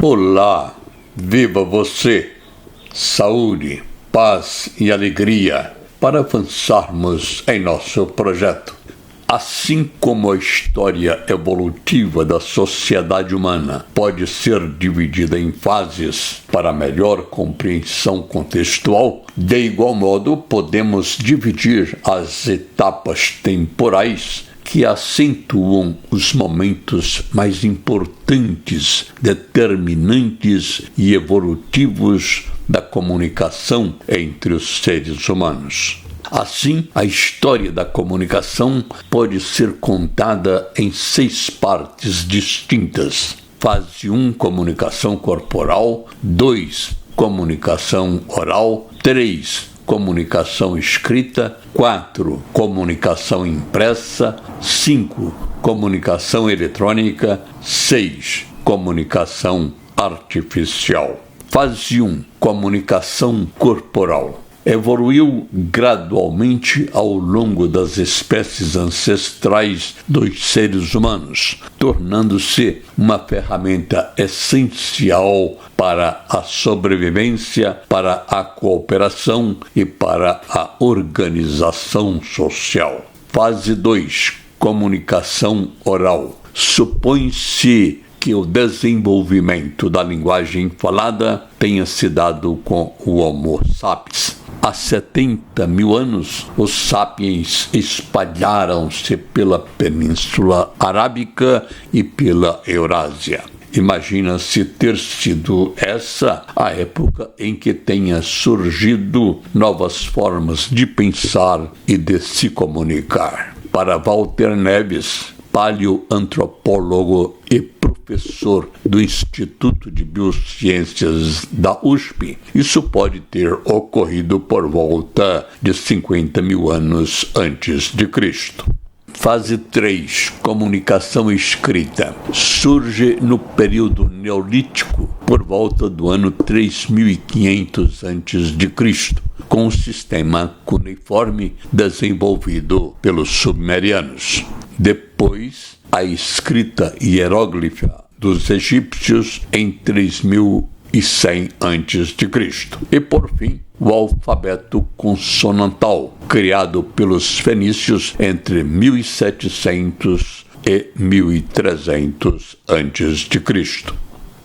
Olá, viva você! Saúde, paz e alegria para avançarmos em nosso projeto. Assim como a história evolutiva da sociedade humana pode ser dividida em fases para melhor compreensão contextual, de igual modo podemos dividir as etapas temporais que acentuam os momentos mais importantes, determinantes e evolutivos da comunicação entre os seres humanos. Assim, a história da comunicação pode ser contada em 6 partes distintas. Fase 1, comunicação corporal. 2, comunicação oral. 3, comunicação escrita. 4, comunicação impressa. 5, comunicação eletrônica. 6, comunicação artificial. Fase 1, comunicação corporal. Evoluiu gradualmente ao longo das espécies ancestrais dos seres humanos, tornando-se uma ferramenta essencial para a sobrevivência, para a cooperação e para a organização social. Fase 2, comunicação oral. Supõe-se que o desenvolvimento da linguagem falada tenha se dado com o Homo sapiens. Há 70 mil anos, os sapiens espalharam-se pela Península Arábica e pela Eurásia. Imagina-se ter sido essa a época em que tenha surgido novas formas de pensar e de se comunicar. Para Walter Neves, paleoantropólogo e professor do Instituto de Biociências da USP, isso pode ter ocorrido por volta de 50 mil anos antes de Cristo. Fase 3, comunicação escrita. Surge no período neolítico, por volta do ano 3500 a.C., com um sistema cuneiforme desenvolvido pelos sumerianos. Depois, a escrita hieróglifa dos egípcios em 3100 a.C. E, por fim, o alfabeto consonantal, criado pelos fenícios entre 1700 e 1300 a.C.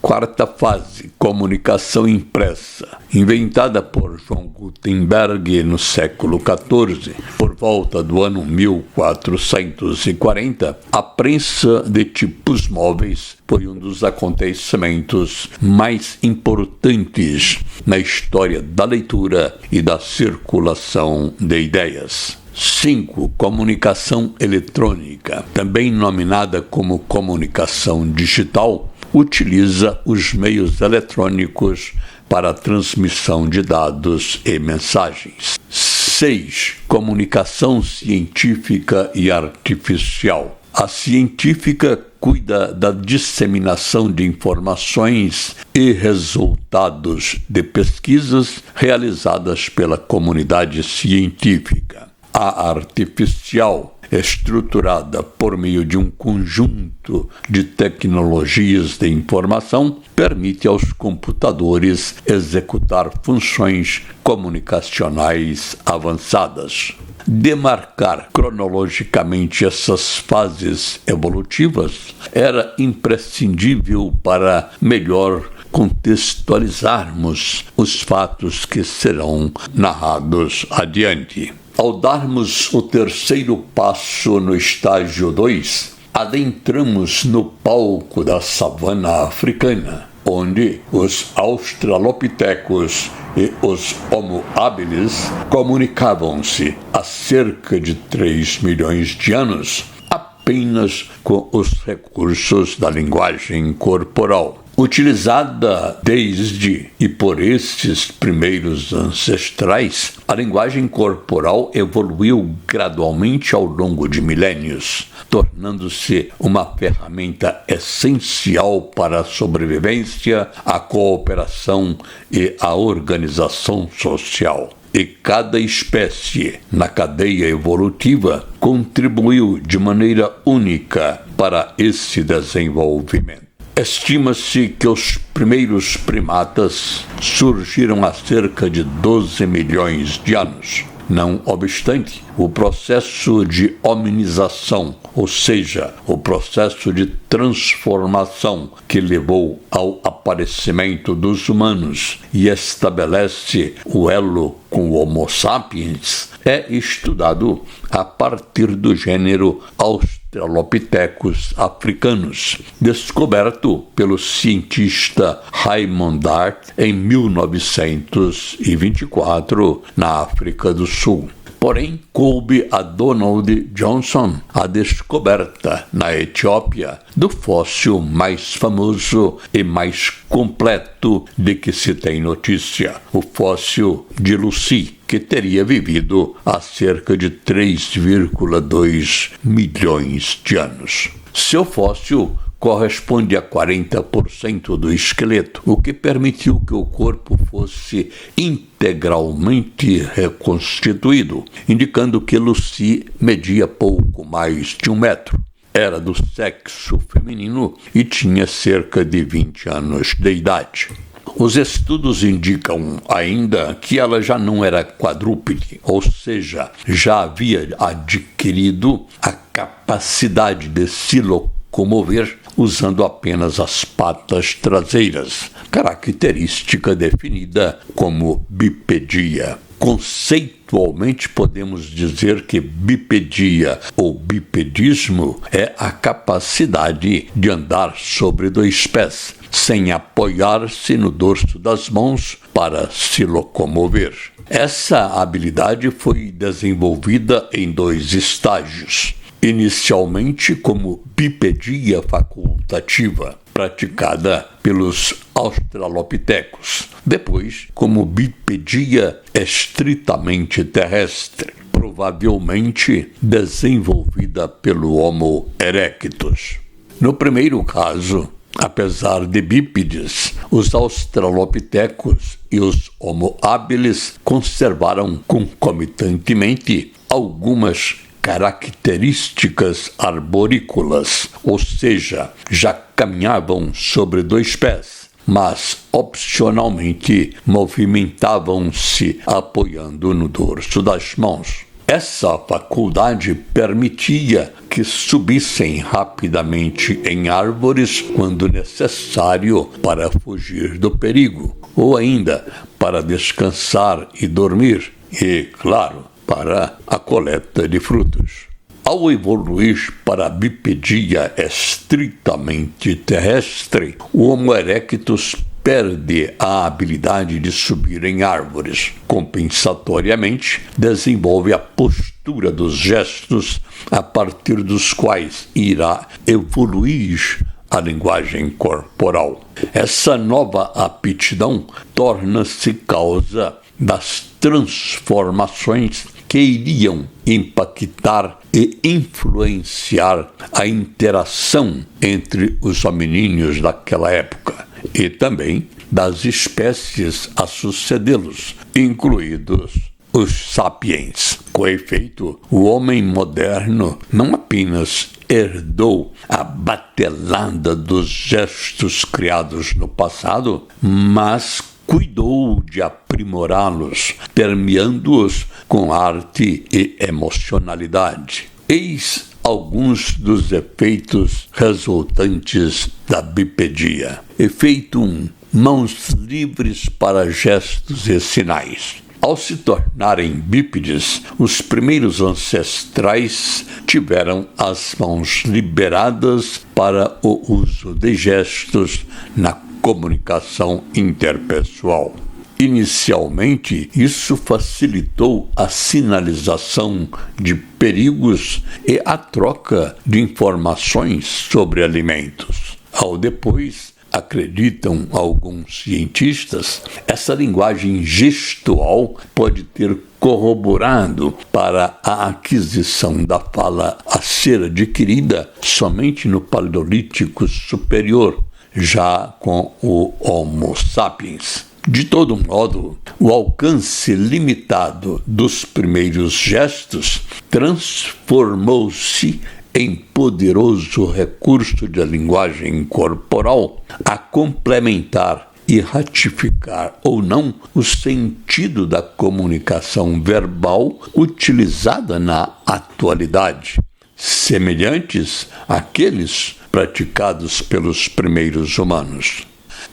Quarta fase, comunicação impressa. Inventada por João Gutenberg no século XIV, por volta do ano 1440, a prensa de tipos móveis foi um dos acontecimentos mais importantes na história da leitura e da circulação de ideias. 5. Comunicação eletrônica, também nominada como comunicação digital, utiliza os meios eletrônicos para a transmissão de dados e mensagens. 6. Comunicação científica e artificial. A científica cuida da disseminação de informações e resultados de pesquisas realizadas pela comunidade científica. A artificial, estruturada por meio de um conjunto de tecnologias de informação, permite aos computadores executar funções comunicacionais avançadas. Demarcar cronologicamente essas fases evolutivas era imprescindível para melhor contextualizarmos os fatos que serão narrados adiante. Ao darmos o terceiro passo no estágio 2, adentramos no palco da savana africana, onde os australopitecos e os Homo habilis comunicavam-se há cerca de 3 milhões de anos apenas com os recursos da linguagem corporal. Utilizada desde e por estes primeiros ancestrais, a linguagem corporal evoluiu gradualmente ao longo de milênios, tornando-se uma ferramenta essencial para a sobrevivência, a cooperação e a organização social. E cada espécie na cadeia evolutiva contribuiu de maneira única para esse desenvolvimento. Estima-se que os primeiros primatas surgiram há cerca de 12 milhões de anos. Não obstante, o processo de hominização, ou seja, o processo de transformação que levou ao aparecimento dos humanos e estabelece o elo com o Homo sapiens, é estudado a partir do gênero Australopithecus africanos, descoberto pelo cientista Raymond Dart em 1924 na África do Sul. Porém, coube a Donald Johnson a descoberta, na Etiópia, do fóssil mais famoso e mais completo de que se tem notícia, o fóssil de Lucy, que teria vivido há cerca de 3,2 milhões de anos. Seu fóssil corresponde a 40% do esqueleto, o que permitiu que o corpo fosse integralmente reconstituído, indicando que Lucy media pouco mais de 1 metro. Era do sexo feminino e tinha cerca de 20 anos de idade. Os estudos indicam ainda que ela já não era quadrúpede, ou seja, já havia adquirido a capacidade de se locomover usando apenas as patas traseiras, característica definida como bipedia. Conceitualmente, podemos dizer que bipedia ou bipedismo é a capacidade de andar sobre 2 pés, sem apoiar-se no dorso das mãos para se locomover. Essa habilidade foi desenvolvida em 2 estágios. Inicialmente como bipedia facultativa, praticada pelos australopitecos. Depois, como bipedia estritamente terrestre, provavelmente desenvolvida pelo Homo erectus. No primeiro caso, apesar de bípedes, os australopitecos e os Homo habilis conservaram concomitantemente algumas características arborícolas, ou seja, já caminhavam sobre 2 pés, mas opcionalmente movimentavam-se apoiando no dorso das mãos. Essa faculdade permitia que subissem rapidamente em árvores quando necessário para fugir do perigo, ou ainda para descansar e dormir, e, claro, para a coleta de frutos. Ao evoluir para a bipedia estritamente terrestre, o Homo erectus perde a habilidade de subir em árvores. Compensatoriamente, desenvolve a postura dos gestos a partir dos quais irá evoluir a linguagem corporal. Essa nova aptidão torna-se causa das transformações que iriam impactar e influenciar a interação entre os hominíneos daquela época e também das espécies a sucedê-los, incluídos os sapiens. Com efeito, o homem moderno não apenas herdou a batelada dos gestos criados no passado, mas cuidou de aprimorá-los, permeando-os com arte e emocionalidade. Eis alguns dos efeitos resultantes da bipedia. Efeito 1. Mãos livres para gestos e sinais. Ao se tornarem bípedes, os primeiros ancestrais tiveram as mãos liberadas para o uso de gestos na comunicação interpessoal. Inicialmente, isso facilitou a sinalização de perigos e a troca de informações sobre alimentos. Ao depois, acreditam alguns cientistas, essa linguagem gestual pode ter corroborado para a aquisição da fala a ser adquirida somente no Paleolítico Superior, já com o Homo sapiens. De todo modo, o alcance limitado dos primeiros gestos transformou-se em poderoso recurso de linguagem corporal a complementar e ratificar ou não o sentido da comunicação verbal utilizada na atualidade, semelhantes àqueles praticados pelos primeiros humanos.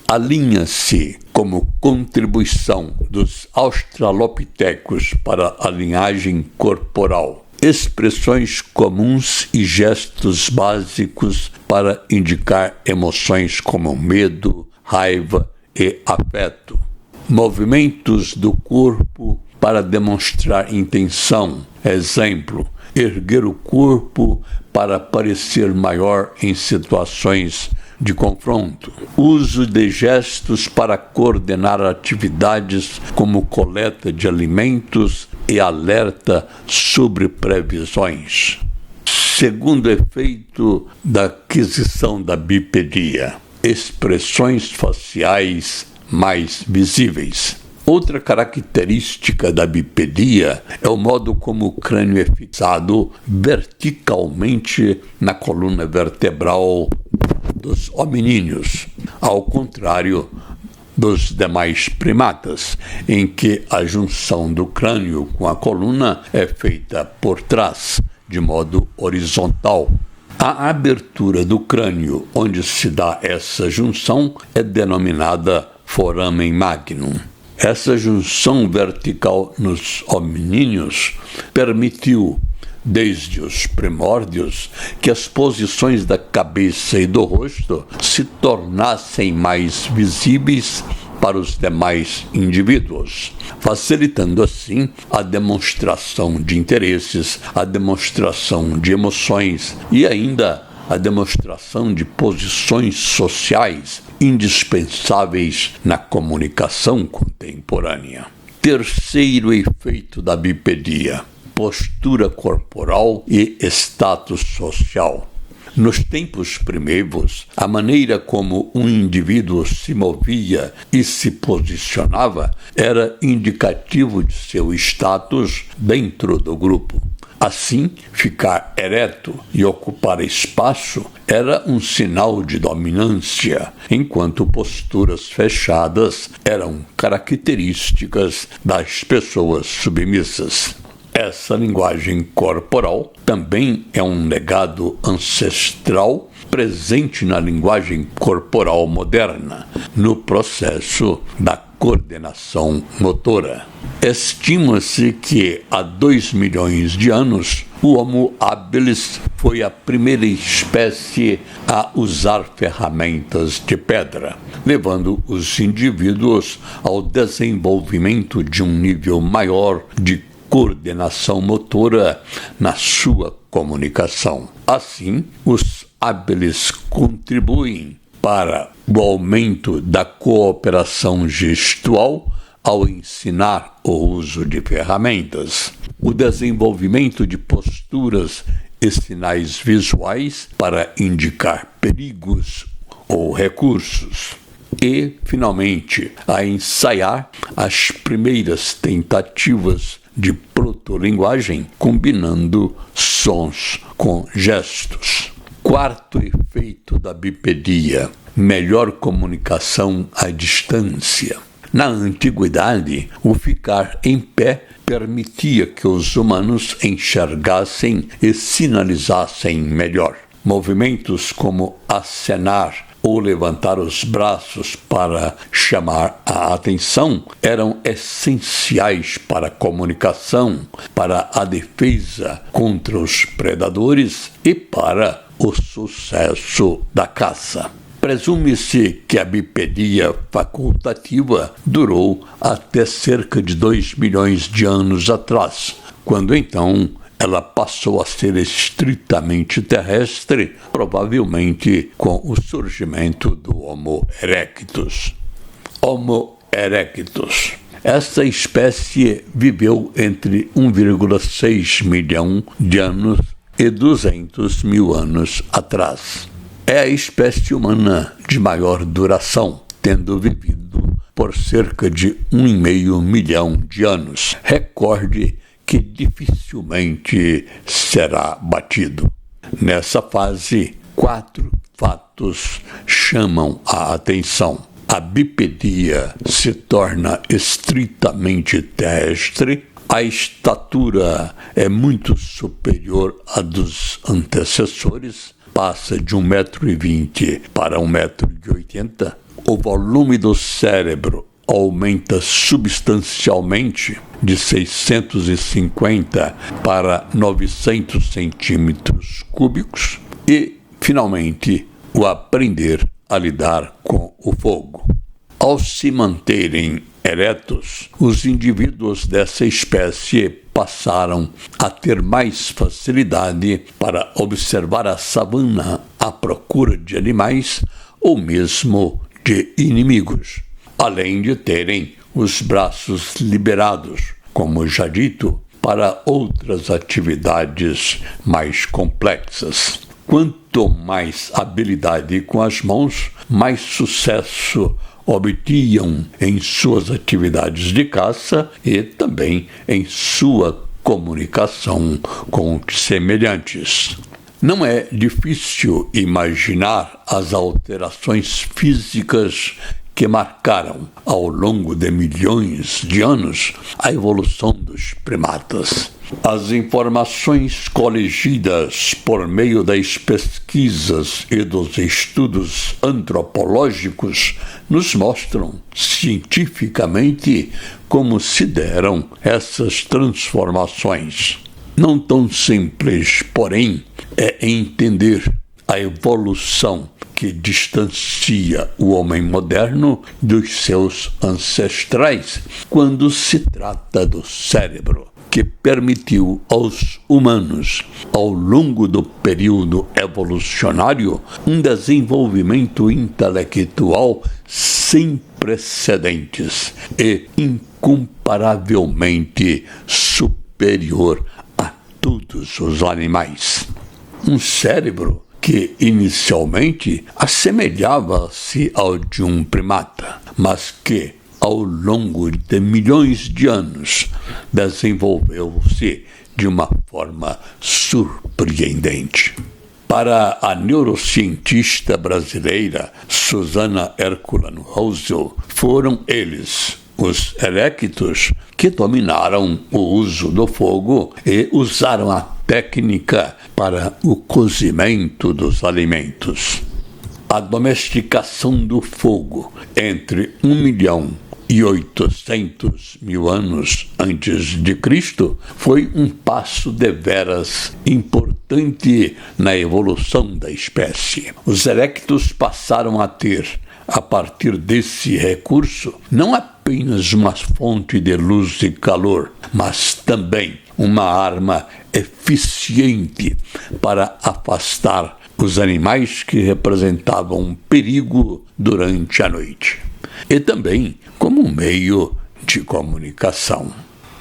Alinha-se como contribuição dos australopitecos para a linhagem corporal expressões comuns e gestos básicos para indicar emoções como medo, raiva e afeto. Movimentos do corpo para demonstrar intenção. Exemplo, erguer o corpo para parecer maior em situações de confronto. Uso de gestos para coordenar atividades como coleta de alimentos e alerta sobre previsões. Segundo efeito da aquisição da bipedia, expressões faciais mais visíveis. Outra característica da bipedia é o modo como o crânio é fixado verticalmente na coluna vertebral dos hominíneos, ao contrário dos demais primatas, em que a junção do crânio com a coluna é feita por trás, de modo horizontal. A abertura do crânio onde se dá essa junção é denominada foramen magnum. Essa junção vertical nos hominíneos permitiu, desde os primórdios, que as posições da cabeça e do rosto se tornassem mais visíveis para os demais indivíduos, facilitando assim a demonstração de interesses, a demonstração de emoções e ainda a demonstração de posições sociais indispensáveis na comunicação contemporânea. Terceiro efeito da bipedia: postura corporal e status social. Nos tempos primeiros, a maneira como um indivíduo se movia e se posicionava era indicativo de seu status dentro do grupo. Assim, ficar ereto e ocupar espaço era um sinal de dominância, enquanto posturas fechadas eram características das pessoas submissas. Essa linguagem corporal também é um legado ancestral presente na linguagem corporal moderna, no processo da coordenação motora. Estima-se que há 2 milhões de anos, o Homo habilis foi a primeira espécie a usar ferramentas de pedra, levando os indivíduos ao desenvolvimento de um nível maior de coordenação motora na sua comunicação. Assim, os habilis contribuem para o aumento da cooperação gestual ao ensinar o uso de ferramentas, o desenvolvimento de posturas e sinais visuais para indicar perigos ou recursos, e, finalmente, a ensaiar as primeiras tentativas de protolinguagem, combinando sons com gestos. Quarto efeito da bipedia: melhor comunicação à distância. Na antiguidade, o ficar em pé permitia que os humanos enxergassem e sinalizassem melhor. Movimentos como acenar ou levantar os braços para chamar a atenção eram essenciais para a comunicação, para a defesa contra os predadores e para o sucesso da caça. Presume-se que a bipedia facultativa durou até cerca de 2 milhões de anos atrás, quando então ela passou a ser estritamente terrestre, provavelmente com o surgimento do Homo erectus. Homo erectus. Esta espécie viveu entre 1,6 milhão de anos e 200 mil anos atrás. É a espécie humana de maior duração, tendo vivido por cerca de 1,5 milhão de anos. Recorde que dificilmente será batido. Nessa fase, 4 fatos chamam a atenção. A bipedia se torna estritamente terrestre, a estatura é muito superior à dos antecessores, passa de 1,20 m para 1,80 m, o volume do cérebro aumenta substancialmente de 650 para 900 centímetros cúbicos e, finalmente, o aprender a lidar com o fogo. Ao se manterem eretos, os indivíduos dessa espécie passaram a ter mais facilidade para observar a savana à procura de animais ou mesmo de inimigos, além de terem os braços liberados, como já dito, para outras atividades mais complexas. Quanto mais habilidade com as mãos, mais sucesso obtinham em suas atividades de caça e também em sua comunicação com os semelhantes. Não é difícil imaginar as alterações físicas que marcaram, ao longo de milhões de anos, a evolução dos primatas. As informações colegidas por meio das pesquisas e dos estudos antropológicos nos mostram cientificamente como se deram essas transformações. Não tão simples, porém, é entender a evolução que distancia o homem moderno dos seus ancestrais quando se trata do cérebro, que permitiu aos humanos, ao longo do período evolucionário, um desenvolvimento intelectual sem precedentes e incomparavelmente superior a todos os animais. Um cérebro que inicialmente assemelhava-se ao de um primata, mas que, ao longo de milhões de anos, desenvolveu-se de uma forma surpreendente. Para a neurocientista brasileira Susana Herculano Rosel, foram eles, os erectos, que dominaram o uso do fogo e usaram a técnica para o cozimento dos alimentos. A domesticação do fogo entre 1.800.000 anos antes de Cristo foi um passo deveras importante na evolução da espécie. Os erectos passaram a ter, a partir desse recurso, não apenas uma fonte de luz e calor, mas também uma arma eficiente para afastar os animais que representavam um perigo durante a noite, e também como um meio de comunicação.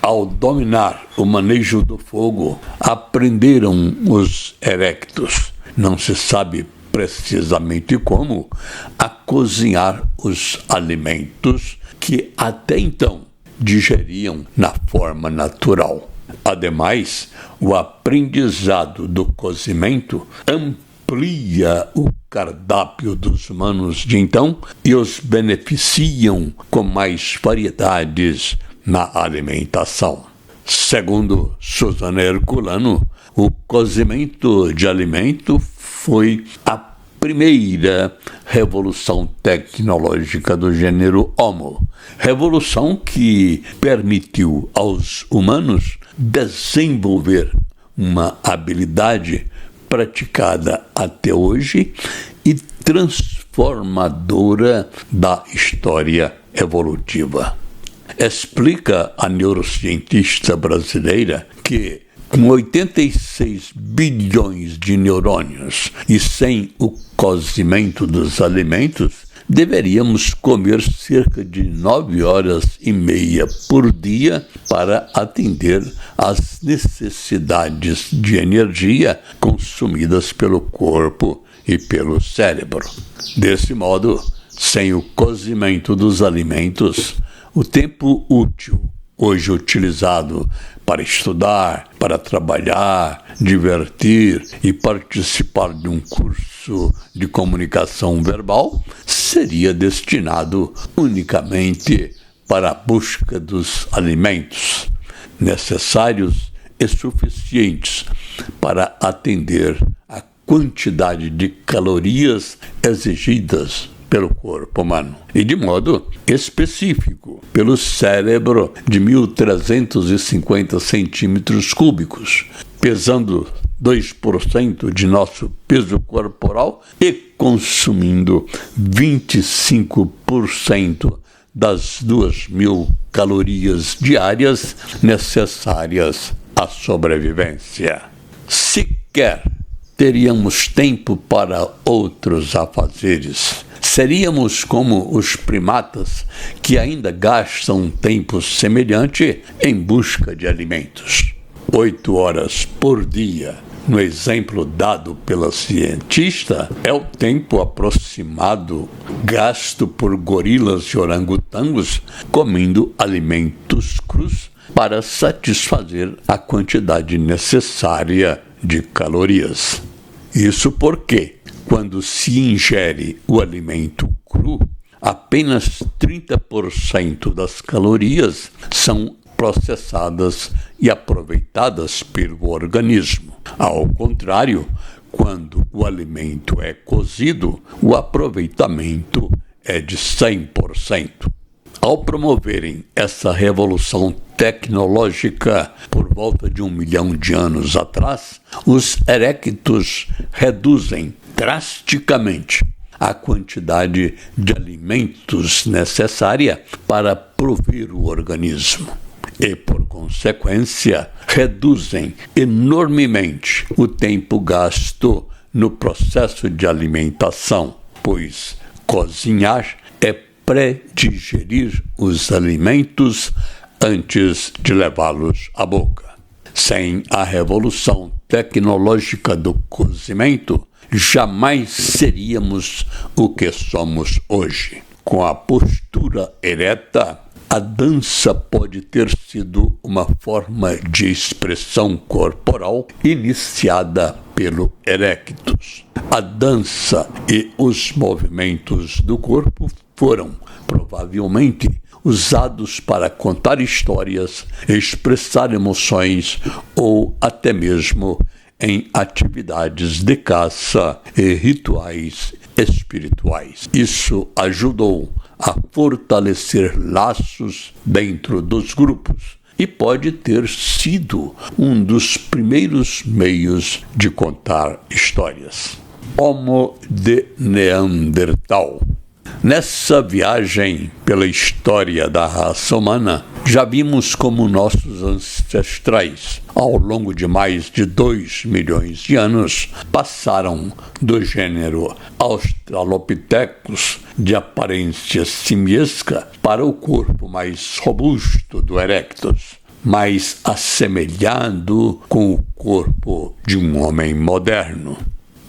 Ao dominar o manejo do fogo, aprenderam os erectos, não se sabe precisamente como, a cozinhar os alimentos que até então digeriam na forma natural. Ademais, o aprendizado do cozimento amplia o cardápio dos humanos de então e os beneficiam com mais variedades na alimentação. Segundo Susana Herculano, o cozimento de alimento foi a primeira revolução tecnológica do gênero Homo, revolução que permitiu aos humanos desenvolver uma habilidade praticada até hoje e transformadora da história evolutiva. Explica a neurocientista brasileira que, com 86 bilhões de neurônios e sem o cozimento dos alimentos, deveríamos comer cerca de 9h30 por dia para atender às necessidades de energia consumidas pelo corpo e pelo cérebro. Desse modo, sem o cozimento dos alimentos, o tempo útil, hoje utilizado para estudar, para trabalhar, divertir e participar de um curso de comunicação verbal, seria destinado unicamente para a busca dos alimentos necessários e suficientes para atender a quantidade de calorias exigidas pelo corpo humano, e de modo específico pelo cérebro de 1.350 centímetros cúbicos, pesando 2% de nosso peso corporal e consumindo 25% das 2.000 calorias diárias necessárias à sobrevivência. Sequer teríamos tempo para outros afazeres. Seríamos como os primatas que ainda gastam tempo semelhante em busca de alimentos. 8 horas por dia, no exemplo dado pela cientista, é o tempo aproximado gasto por gorilas e orangotangos comendo alimentos crus para satisfazer a quantidade necessária de calorias. Isso porque, quando se ingere o alimento cru, apenas 30% das calorias são processadas e aproveitadas pelo organismo. Ao contrário, quando o alimento é cozido, o aproveitamento é de 100%. Ao promoverem essa revolução tecnológica por volta de 1 milhão de anos atrás, os erectos reduzem drasticamente a quantidade de alimentos necessária para prover o organismo e, por consequência, reduzem enormemente o tempo gasto no processo de alimentação, pois cozinhar é pré-digerir os alimentos antes de levá-los à boca. Sem a revolução tecnológica do cozimento, jamais seríamos o que somos hoje. Com a postura ereta, a dança pode ter sido uma forma de expressão corporal iniciada pelo erectus. A dança e os movimentos do corpo foram, provavelmente, usados para contar histórias, expressar emoções ou até mesmo em atividades de caça e rituais espirituais. Isso ajudou a fortalecer laços dentro dos grupos e pode ter sido um dos primeiros meios de contar histórias. Homo de Neandertal. Nessa viagem pela história da raça humana, já vimos como nossos ancestrais, ao longo de mais de 2 milhões de anos, passaram do gênero Australopithecus, de aparência simiesca, para o corpo mais robusto do Erectus, mais assemelhado com o corpo de um homem moderno.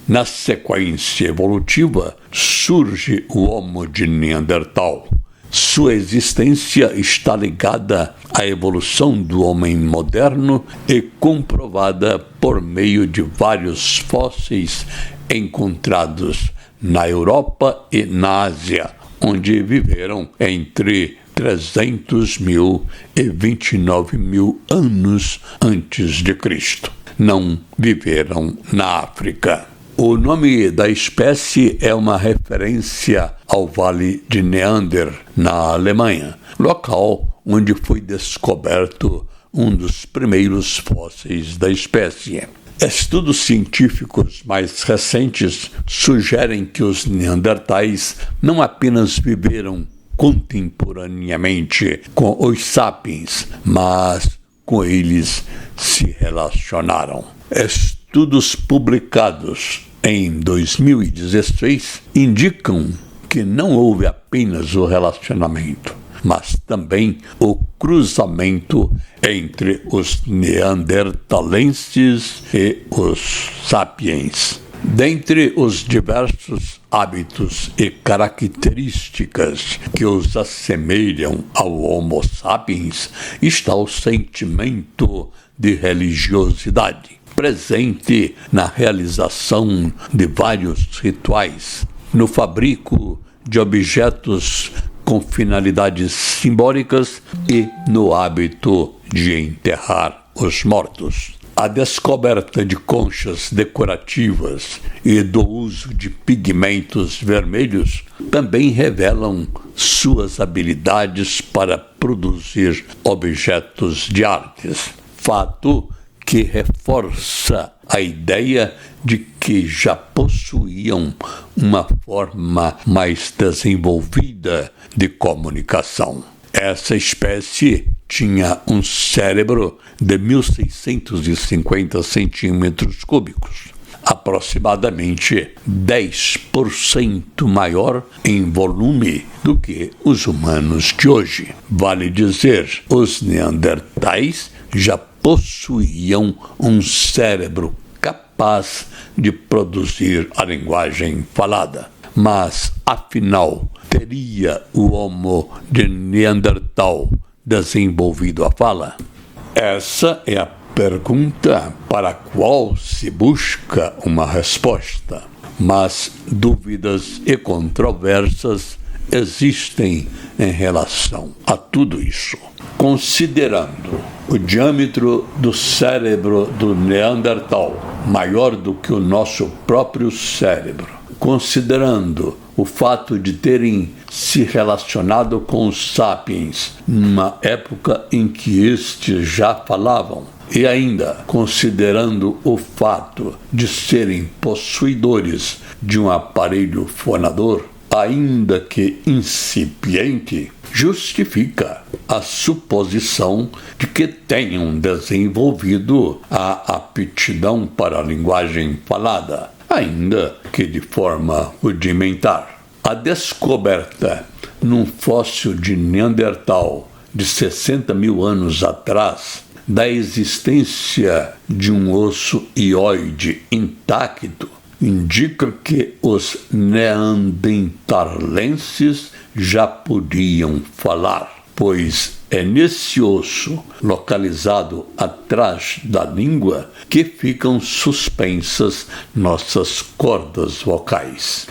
Na sequência evolutiva, surge o Homo de Neandertal. Sua existência está ligada à evolução do homem moderno e comprovada por meio de vários fósseis encontrados na Europa e na Ásia, onde viveram entre 300 mil e 29 mil anos antes de Cristo. Não viveram na África. O nome da espécie é uma referência ao Vale de Neander, na Alemanha, local onde foi descoberto um dos primeiros fósseis da espécie. Estudos científicos mais recentes sugerem que os neandertais não apenas viveram contemporaneamente com os sapiens, mas com eles se relacionaram. Estudos publicados em 2016 indicam que não houve apenas o relacionamento, mas também o cruzamento entre os neandertalenses e os sapiens. Dentre os diversos hábitos e características que os assemelham ao Homo sapiens está o sentimento de religiosidade, presente na realização de vários rituais, no fabrico de objetos com finalidades simbólicas e no hábito de enterrar os mortos. A descoberta de conchas decorativas e do uso de pigmentos vermelhos também revelam suas habilidades para produzir objetos de artes, fato que reforça a ideia de que já possuíam uma forma mais desenvolvida de comunicação. Essa espécie tinha um cérebro de 1.650 centímetros cúbicos, aproximadamente 10% maior em volume do que os humanos de hoje. Vale dizer, os neandertais já possuíam um cérebro capaz de produzir a linguagem falada. Mas, afinal, teria o Homo de Neandertal desenvolvido a fala? Essa é a pergunta para a qual se busca uma resposta. Mas dúvidas e controvérsias existem em relação a tudo isso. Considerando o diâmetro do cérebro do Neandertal maior do que o nosso próprio cérebro, considerando o fato de terem se relacionado com os sapiens numa época em que estes já falavam, e ainda considerando o fato de serem possuidores de um aparelho fonador, ainda que incipiente, justifica a suposição de que tenham desenvolvido a aptidão para a linguagem falada, ainda que de forma rudimentar. A descoberta num fóssil de Neandertal de 60 mil anos atrás da existência de um osso hioide intacto indica que os neandertalenses já podiam falar, pois é nesse osso, localizado atrás da língua, que ficam suspensas nossas cordas vocais.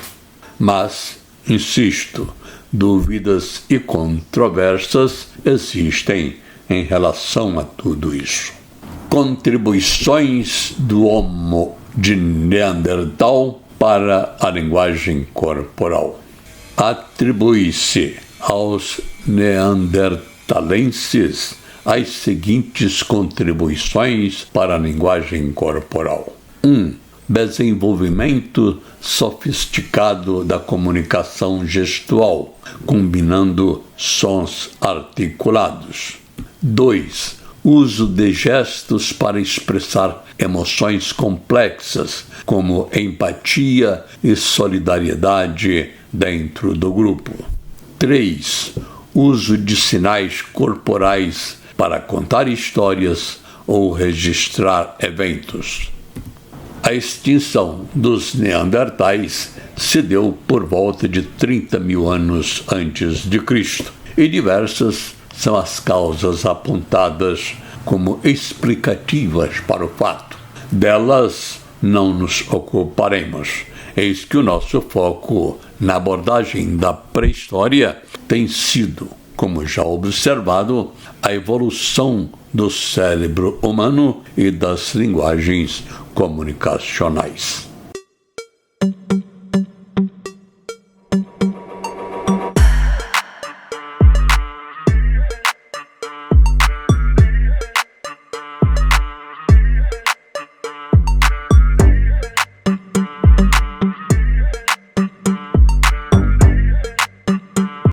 Mas, insisto, dúvidas e controvérsias existem em relação a tudo isso. Contribuições do Homo de Neandertal para a linguagem corporal. Atribui-se aos neandertalenses as seguintes contribuições para a linguagem corporal. 1. Desenvolvimento sofisticado da comunicação gestual, combinando sons articulados. 2. Uso de gestos para expressar emoções complexas, como empatia e solidariedade dentro do grupo. 3. Uso de sinais corporais para contar histórias ou registrar eventos. A extinção dos neandertais se deu por volta de 30 mil anos antes de Cristo, e diversas são as causas apontadas como explicativas para o fato. Delas não nos ocuparemos, eis que o nosso foco na abordagem da pré-história tem sido, como já observado, a evolução do cérebro humano e das linguagens comunicacionais.